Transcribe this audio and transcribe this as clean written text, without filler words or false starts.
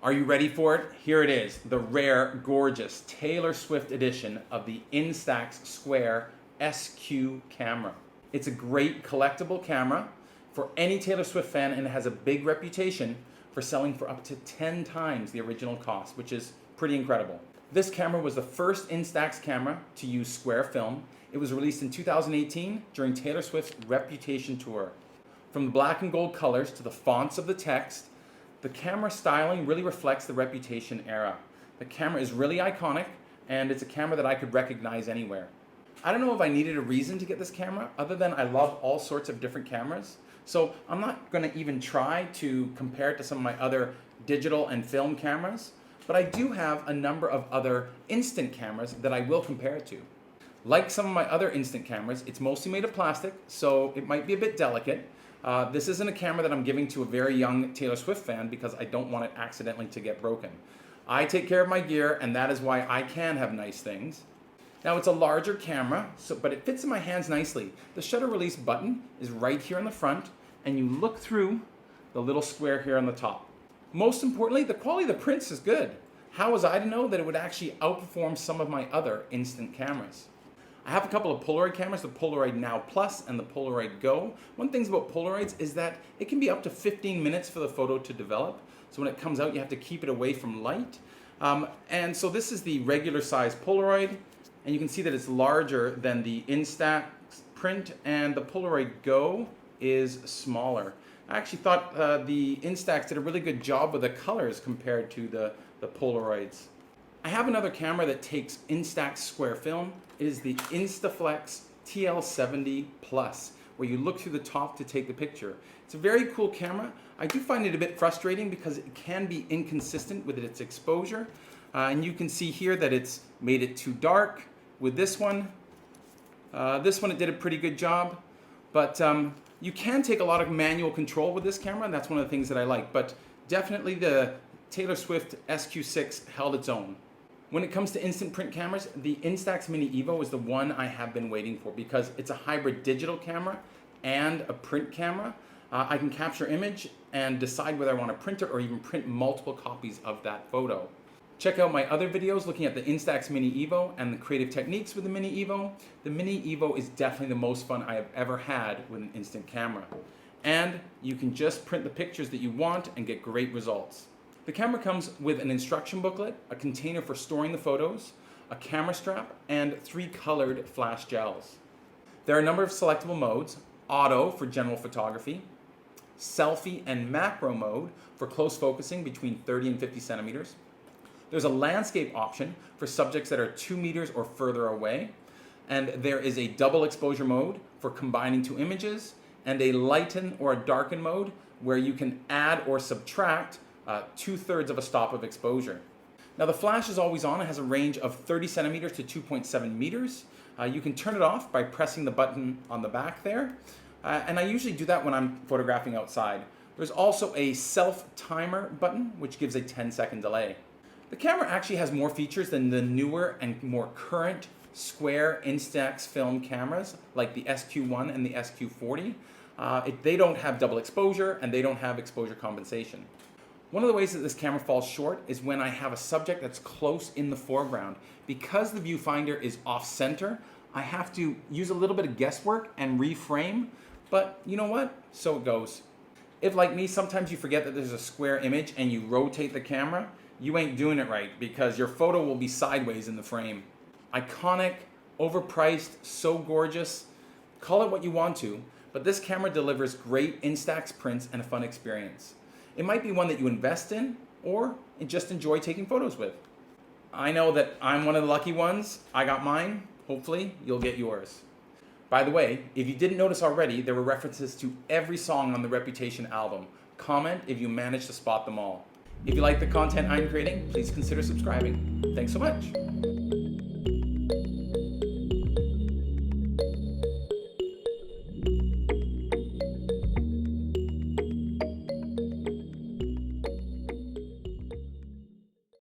Are you ready for it? Here it is, the rare, gorgeous Taylor Swift edition of the Instax SQ6 camera. It's a great collectible camera for any Taylor Swift fan, and it has a big reputation for selling for up to 10 times the original cost, which is pretty incredible. This camera was the first Instax camera to use square film. It was released in 2018 during Taylor Swift's Reputation tour. From the black and gold colors to the fonts of the text, the camera styling really reflects the Reputation era. The camera is really iconic, and it's a camera that I could recognize anywhere. I don't know if I needed a reason to get this camera other than I love all sorts of different cameras. So I'm not going to even try to compare it to some of my other digital and film cameras, but I do have a number of other instant cameras that I will compare it to. Like some of my other instant cameras, it's mostly made of plastic, so it might be a bit delicate. This isn't a camera that I'm giving to a very young Taylor Swift fan because I don't want it accidentally to get broken. I take care of my gear, and that is why I can have nice things. Now, it's a larger camera, but it fits in my hands nicely. The shutter release button is right here on the front, and you look through the little square here on the top. Most importantly, the quality of the prints is good. How was I to know that it would actually outperform some of my other instant cameras? I have a couple of Polaroid cameras, the Polaroid Now Plus and the Polaroid Go. One thing about Polaroids is that it can be up to 15 minutes for the photo to develop. So when it comes out, you have to keep it away from light. And so this is the regular size Polaroid, and you can see that it's larger than the Instax print, and the Polaroid Go is smaller. I actually thought the Instax did a really good job with the colors compared to the Polaroids. I have another camera that takes Instax square film. It is the Instantflex TL70 Plus, where you look through the top to take the picture. It's a very cool camera. I do find it a bit frustrating because it can be inconsistent with its exposure. And you can see here that it's made it too dark with this one. This one, it did a pretty good job. But you can take a lot of manual control with this camera, and that's one of the things that I like. But definitely the Taylor Swift SQ6 held its own. When it comes to instant print cameras, the Instax Mini Evo is the one I have been waiting for because it's a hybrid digital camera and a print camera. I can capture image and decide whether I want to print it or even print multiple copies of that photo. Check out my other videos looking at the Instax Mini Evo and the creative techniques with the Mini Evo. The Mini Evo is definitely the most fun I have ever had with an instant camera. And you can just print the pictures that you want and get great results. The camera comes with an instruction booklet, a container for storing the photos, a camera strap, and 3 colored flash gels. There are a number of selectable modes: auto for general photography, selfie and macro mode for close focusing between 30 and 50 centimeters. There's a landscape option for subjects that are 2 meters or further away, and there is a double exposure mode for combining 2 images, and a lighten or a darken mode where you can add or subtract 2/3 of a stop of exposure. Now the flash is always on. It has a range of 30 centimeters to 2.7 meters. You can turn it off by pressing the button on the back there. And I usually do that when I'm photographing outside. There's also a self-timer button, which gives a 10-second delay. The camera actually has more features than the newer and more current square Instax film cameras, like the SQ1 and the SQ40. They don't have double exposure, and they don't have exposure compensation. One of the ways that this camera falls short is when I have a subject that's close in the foreground. Because the viewfinder is off-center, I have to use a little bit of guesswork and reframe, but you know what? So it goes. If, like me, sometimes you forget that there's a square image and you rotate the camera, you ain't doing it right because your photo will be sideways in the frame. Iconic, overpriced, so gorgeous. Call it what you want to, but this camera delivers great Instax prints and a fun experience. It might be one that you invest in or just enjoy taking photos with. I know that I'm one of the lucky ones. I got mine. Hopefully, you'll get yours. By the way, if you didn't notice already, there were references to every song on the Reputation album. Comment if you managed to spot them all. If you like the content I'm creating, please consider subscribing. Thanks so much.